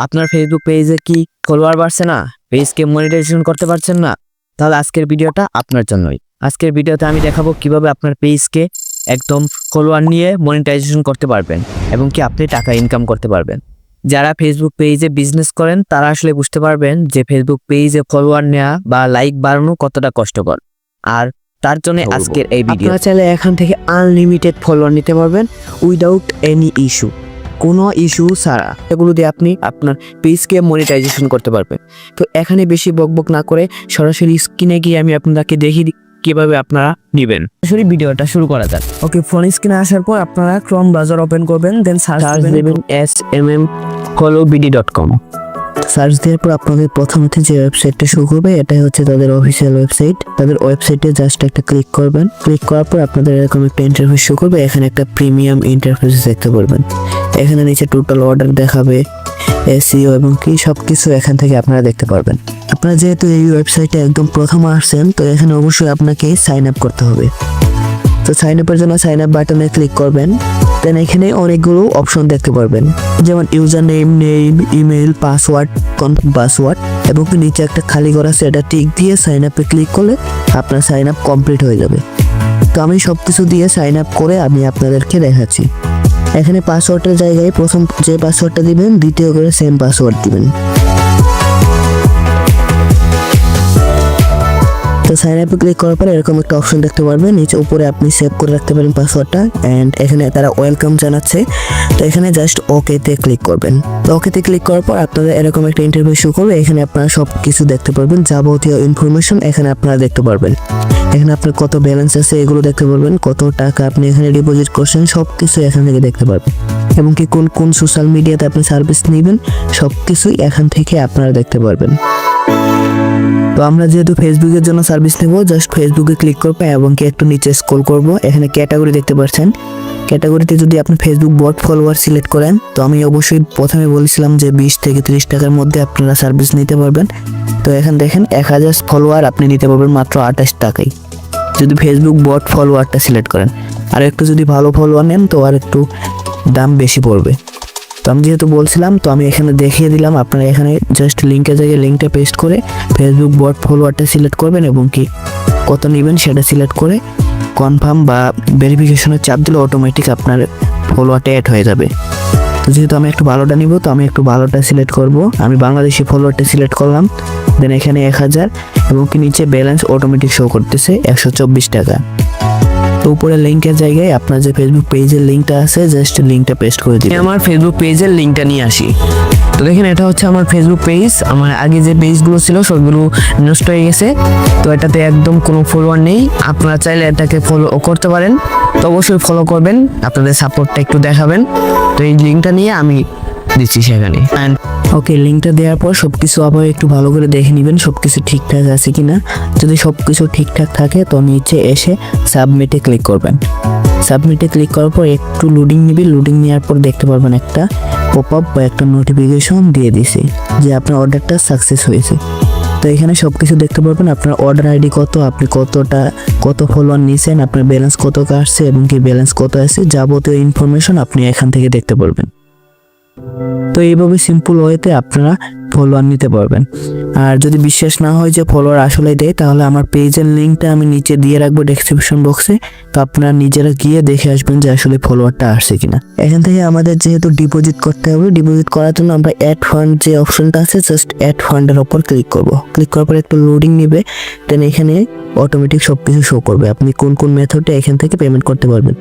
আপনার ফেসবুক পেজে কি ফলোয়ার বাড়ছে না, পেজকে মনিটাইজেশন করতে পারছেন না, তাহলে আজকের ভিডিওটা আপনার জন্যই। আজকের ভিডিওতে আমি দেখাবো কিভাবে আপনার পেজকে একদম ফলোয়ার নিয়ে মনিটাইজেশন করতে পারবেন এবং কি আপনি টাকা ইনকাম করতে পারবেন। যারা ফেসবুক পেজে বিজনেস করেন তারা আসলে বুঝতে পারবেন যে ফেসবুক পেজে ফলোয়ার নেওয়া বা লাইক বাড়ানো কতটা কষ্টকর। আর তার জন্য আজকের এই ভিডিও। আপনারা চাইলে এখান থেকে আনলিমিটেড ফলোয়ার নিতে পারবেন উইদাউট এনি ইস্যু, কোনো ইস্যু ছাড়া। এগুলো দিয়ে আপনি আপনার পেজকে মনিটাইজেশন করতে পারবেন। তো এখানে বেশি বকবক না করে সরাসরি স্ক্রিনে গিয়ে আমি আপনাদেরকে দেখিয়ে দিই কিভাবে আপনারা নেবেন। সরাসরি ভিডিওটা শুরু করা যাক। ওকে, ফোন স্ক্রিনে আসার পর আপনারা ক্রোম ব্রাউজার ওপেন করবেন, দেন সার্চ দেবেন smmfollowbd.com। সার্চ দেওয়ার পর আপনাদের প্রথমে যে ওয়েবসাইটটা শুরু করবে এটাই হচ্ছে তাদের অফিসিয়াল ওয়েবসাইট। তাদের ওয়েবসাইটে জাস্ট একটা ক্লিক করবেন। ক্লিক করার পর আপনাদের এরকম একটা ইন্টারফেস শুরু করবে। এখানে একটা প্রিমিয়াম ইন্টারফেস দেখতে পারবেন। এখানে নিচে টোটাল অর্ডার দেখাবে, এসইও এবং কি সব কিছু এখান থেকে আপনারা দেখতে পারবেন। আপনারা যেহেতু এই ওয়েবসাইটে একদম প্রথম আসছেন, তো এখানে অবশ্যই আপনাকে সাইন আপ করতে হবে। তো সাইন আপের জন্য সাইন আপ বাটনে ক্লিক করবেন। দেন এখানে অনেকগুলো অপশন দেখতে পারবেন, যেমন user name, email, password, confirm password এবং নিচে একটা খালি ঘর আছে, এটা টিক দিয়ে সাইন আপে ক্লিক করলে আপনার সাইন আপ কমপ্লিট হয়ে যাবে। তো আমি সব কিছু দিয়ে সাইন আপ করে আমি আপনাদেরকে দেখাচ্ছি। এখানে পাসওয়ার্ডের জায়গায় প্রথম যে পাসওয়ার্ডটা দিবেন, দ্বিতীয় করে সেম পাসওয়ার্ড দিবেন। তো সাইন আপে ক্লিক করার পরে এরকম একটা অপশন দেখতে পারবেন, নিচে উপরে আপনি সেভ করে রাখতে পারেন পাসওয়ার্ডটা। অ্যান্ড এখানে তারা ওয়েলকাম জানাচ্ছে, তো এখানে জাস্ট ওকেতে ক্লিক করবেন। তো ওকেতে ক্লিক করার পর আপনাদের এরকম একটা ইন্টারভিউ শুরু করবে। এখানে আপনারা সব কিছু দেখতে পারবেন, যাবতীয় ইনফরমেশন এখানে আপনারা দেখতে পারবেন। এখানে আপনার কত ব্যালেন্স আছে এগুলো দেখতে পারবেন, কত টাকা আপনি এখানে ডিপোজিট করছেন সব কিছু এখান থেকে দেখতে পারবেন, এবং কি কোন কোন সোশ্যাল মিডিয়াতে আপনি সার্ভিস নেবেন সব কিছুই এখান থেকে আপনারা দেখতে পারবেন। তো আমরা যেহেতু ফেসবুকের জন্য সার্ভিস নেব, জাস্ট ফেসবুকে ক্লিক করবো এবং কি একটু নিচে স্ক্রল করব। এখানে ক্যাটাগরি দেখতে পাচ্ছেন, ক্যাটাগরিতে যদি আপনি ফেসবুক বট ফলোয়ার সিলেক্ট করেন, তো আমি অবশ্যই প্রথমে বলেছিলাম যে 20 থেকে 30 টাকার মধ্যে আপনারা সার্ভিস নিতে পারবেন। তো এখানে দেখেন 1000 ফলোয়ার আপনি নিতে পারবেন মাত্র 28 টাকায়, যদি ফেসবুক বট ফলোয়ারটা সিলেক্ট করেন। আর একটু যদি ভালো ফলোয়ার নেন তো আর একটু দাম বেশি পড়বে। তো আমি যেহেতু বলছিলাম, তো আমি এখানে দেখিয়ে দিলাম। আপনারা এখানে জাস্ট লিঙ্কের জায়গায় লিঙ্কটা পেস্ট করে ফেসবুক বট ফলোয়ারটা সিলেক্ট করবেন এবং কি কত নেবেন সেটা সিলেক্ট করে কনফার্ম বা ভেরিফিকেশনের চাপ দিলে অটোমেটিক আপনার ফলোয়ারটা অ্যাড হয়ে যাবে। তো যেহেতু আমি একটু ভালোটা নিব, তো আমি একটু ভালোটা সিলেক্ট করব। আমি বাংলাদেশি ফলোয়ারটা সিলেক্ট করলাম। দেন এখানে 1000 এবং কি নিচে ব্যালেন্স অটোমেটিক শো করতেছে 124 টাকা। তো উপরে লিঙ্কের জায়গায় আপনার যে ফেসবুক পেজের লিঙ্কটা আছে জাস্ট লিঙ্কটা পেস্ট করে দিন। আমার ফেসবুক পেজের লিঙ্কটা নিয়ে আসি। তো দেখেন এটা হচ্ছে আমার ফেসবুক পেজ। আমার আগে যে পেজগুলো ছিল সবগুলো নষ্ট হয়ে গেছে, তো এটাতে একদম কোনো ফলোয়ার নেই। আপনারা চাইলে এটাকে ফলো করতে পারেন, তো অবশ্যই ফলো করবেন, আপনাদের সাপোর্টটা একটু দেখাবেন। তো এই লিঙ্কটা নিয়ে আমি দিচ্ছি সেখানে। অ্যান্ড ওকে, লিঙ্কটা দেওয়ার পর সব কিছু আবার একটু ভালো করে দেখে নেবেন সব কিছু ঠিকঠাক আছে কিনা। যদি সব কিছু ঠিকঠাক থাকে তো নিচে এসে সাবমিটে ক্লিক করবেন। সাবমিটে ক্লিক করার পর একটু লোডিং নেবে। লোডিং নেওয়ার পর দেখতে পারবেন একটা পপ আপ বা একটা নোটিফিকেশন দিয়ে দিছে যে আপনার অর্ডারটা সাকসেস হয়েছে। তো এখানে সব কিছু দেখতে পারবেন, আপনার অর্ডার আইডি কত, আপনি কত ফলোয়ার নিয়েছেন, আপনার ব্যালেন্স কত কাটছে এবং কি ব্যালেন্স কত আছে, যাবতীয় ইনফরমেশন আপনি এখান থেকে দেখতে পারবেন। তো এইভাবে সিম্পল ওয়েতে আপনারা ফলোয়ার নিতে পারবেন। আর যদি বিশ্বাস না হয় যে ফলোয়ার আসলে দেয়, তাহলে আমার পেজের লিঙ্কটা আমি নিচে দিয়ে রাখবো ডেসক্রিপশন বক্সে। তো আপনারা নিজেরা গিয়ে দেখে আসবেন যে আসলে ফলোয়ারটা আসছে কিনা। এখান থেকে আমাদের যেহেতু ডিপোজিট করতে হবে, ডিপোজিট করার জন্য আমরা অ্যাড ফান্ড যে অপশনটা আছে জাস্ট অ্যাড ফান্ডের ওপর ক্লিক করব। ক্লিক করার পর একটু লোডিং নেবে, দেন এখানে অটোমেটিক সব কিছু শো করবে আপনি কোন কোন মেথডে এখান থেকে পেমেন্ট করতে পারবেন,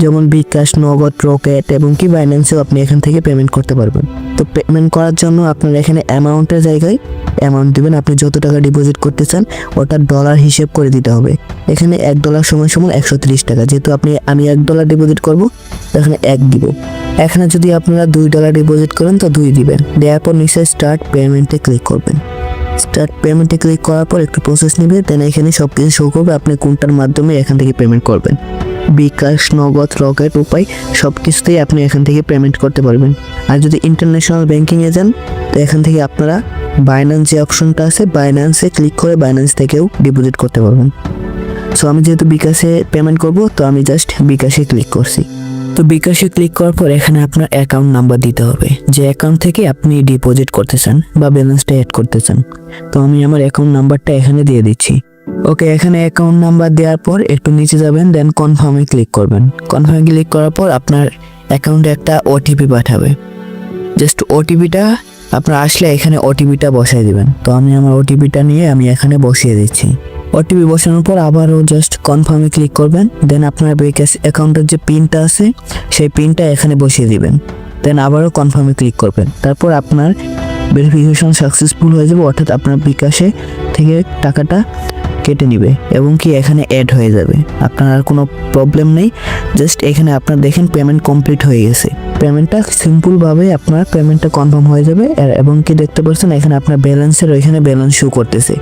যেমন বিকাশ, নগদ, রকেট এবং কি বাইন্যান্সেও আপনি এখান থেকে পেমেন্ট করতে পারবেন। তো পেমেন্ট করার জন্য আপনারা এখানে অ্যামাউন্টের জায়গায় অ্যামাউন্ট দিবেন, আপনি যত টাকা ডিপোজিট করতে চান ওটা ডলার হিসেব করে দিতে হবে। এখানে $1 সমান 130 টাকা, যেহেতু আমি $1 ডিপোজিট করব এখানে 1 দিব। এখানে যদি আপনারা $2 ডিপোজিট করেন তো 2 দিবেন। দেওয়ার পর নিচে স্টার্ট পেমেন্টে ক্লিক করবেন। স্টার্ট পেমেন্টে ক্লিক করার পর একটু প্রসেস নেবে, দেন এখানে সব কিছু শো করবে আপনি কোনটার মাধ্যমে এখান থেকে পেমেন্ট করবেন। বিকাশ, নগদ, রকেট, উপায় সব কিছুতেই আপনি এখান থেকে পেমেন্ট করতে পারবেন। আর যদি ইন্টারন্যাশনাল ব্যাংকিংয়ে যান তো এখান থেকে আপনারা বাইন্যান্স যে অপশনটা আছে বাইন্যান্সে ক্লিক করে বাইন্যান্স থেকেও ডিপোজিট করতে পারবেন। সো আমি যেহেতু বিকাশে পেমেন্ট করব, তো আমি জাস্ট বিকাশে ক্লিক করছি। তো বিকাশে ক্লিক করার পর এখানে আপনার অ্যাকাউন্ট নাম্বার দিতে হবে, যে অ্যাকাউন্ট থেকে আপনি ডিপোজিট করতে চান বা ব্যালেন্সটা অ্যাড করতে চান। তো আমি আমার অ্যাকাউন্ট নাম্বারটা এখানে দিয়ে দিচ্ছি। ওকে, এখানে অ্যাকাউন্ট নাম্বার দেওয়ার পর একটু নিচে যাবেন, দেন কনফার্মে ক্লিক করবেন। কনফার্মে ক্লিক করার পর আপনার অ্যাকাউন্টে একটা ওটিপি পাঠাবে। জাস্ট ওটিপিটা আপনার আসলে এখানে ওটিপিটা বসাই দিবেন। তো আমি আমার ওটিপিটা নিয়ে আমি এখানে বসিয়ে দিচ্ছি। ওটিপি বসানোর পর আবারও জাস্ট কনফার্মে ক্লিক করবেন, দেন আপনার বিকাশ অ্যাকাউন্টের যে পিনটা আছে সেই পিনটা এখানে বসিয়ে দিবেন, দেন আবারও কনফার্মে ক্লিক করবেন। তারপর আপনার ভেরিফিকেশন সাকসেসফুল হয়ে যাবে, অর্থাৎ আপনার বিকাশে থেকে টাকাটা কেটে নিবে এবং কি এখানে অ্যাড হয়ে যাবে। আপনার আর কোনো প্রবলেম নেই। জাস্ট এখানে আপনার দেখেন পেমেন্ট কমপ্লিট হয়ে গেছে। পেমেন্টটা সিম্পলভাবে আপনার পেমেন্টটা কনফার্ম হয়ে যাবে। এবং কি দেখতে পাচ্ছেন এখানে আপনার ব্যালেন্সের ওইখানে ব্যালেন্স শো করতেছে,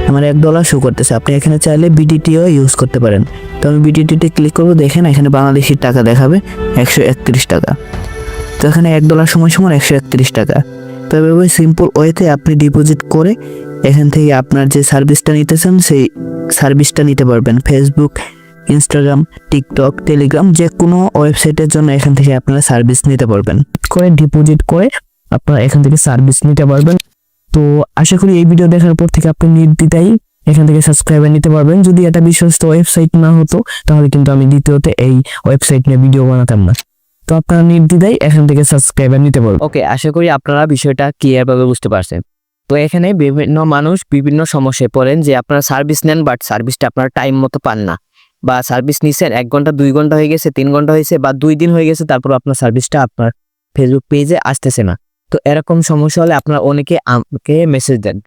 আমার $1 শো করতেছে। আপনি এখানে চাইলে বিডিটিও ইউজ করতে পারেন। তো আমি বিডিটিতে ক্লিক করবো, দেখেন এখানে বাংলাদেশি টাকা দেখাবে 131 টাকা। তো এখানে $1 সমান সমান 131 টাকা। তো এভাবে সিম্পল ওয়েতে আপনি ডিপোজিট করে এখান থেকে আপনার যে সার্ভিসটা নিতেছেন সেই সার্ভিসটা নিতে পারবেন। ফেসবুক, ইনস্টাগ্রাম, টিকটক, টেলিগ্রাম যে কোনো ওয়েবসাইটের জন্য এখান থেকে আপনারা সার্ভিস নিতে পারবেন। করে ডিপোজিট করে আপনারা এখান থেকে সার্ভিস নিতে পারবেন। তো আশা করি এই ভিডিও দেখার পর থেকে আপনি নির্দ্বিধায় এখান থেকে সাবস্ক্রাইবার নিতে পারবেন। যদি এটা বিশ্বস্ত ওয়েবসাইট না হতো তাহলে কিন্তু আমি দ্বিতীয়তে এই ওয়েবসাইট নিয়ে ভিডিও বানাতাম না। তো আপনারা নির্দ্বিধায় এখান থেকে সাবস্ক্রাইবার নিতে পারবেন। ওকে, আশা করি আপনারা বিষয়টা ক্লিয়ারভাবে বুঝতে পারছেন। তো এখানে বিভিন্ন মানুষ বিভিন্ন সমস্যায় পড়েন যে আপনারা সার্ভিস নেন বাট সার্ভিসটা আপনারা টাইম মতো পান না, বা সার্ভিস নিছেন 1 ঘন্টা 2 ঘন্টা হয়ে গেছে, 3 ঘন্টা হয়েছে বা 2 দিন হয়ে গেছে, তারপর আপনার সার্ভিসটা আপনার ফেসবুক পেজে আসতেছে না। তো এরকম সমস্যা হলে আপনারা অনেকে আমাকে মেসেজ দেন।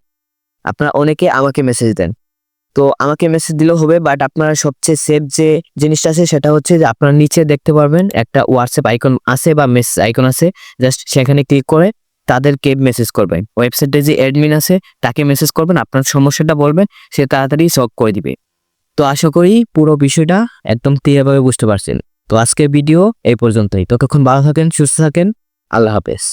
তো আমাকে মেসেজ দিলেও হবে, বাট আপনারা সবচেয়ে সেফ যে জিনিসটা আছে সেটা হচ্ছে যে আপনারা নিচে দেখতে পারবেন একটা হোয়াটসঅ্যাপ আইকন আছে বা মেসেজ আইকন আছে, জাস্ট সেখানে ক্লিক করে তাদেরকে মেসেজ করবেন। ওয়েবসাইটে যে অ্যাডমিন আছে তাকে মেসেজ করবেন, আপনার সমস্যাটা বলবেন, সে তাড়াতাড়ি সলভ করে দিবে। তো আশা করি পুরো বিষয়টা একদম ক্লিয়ারভাবে বুঝতে পারছেন। তো আজকের ভিডিও এই পর্যন্তই। ততক্ষণ ভালো থাকেন, সুস্থ থাকেন, আল্লাহ হাফেজ।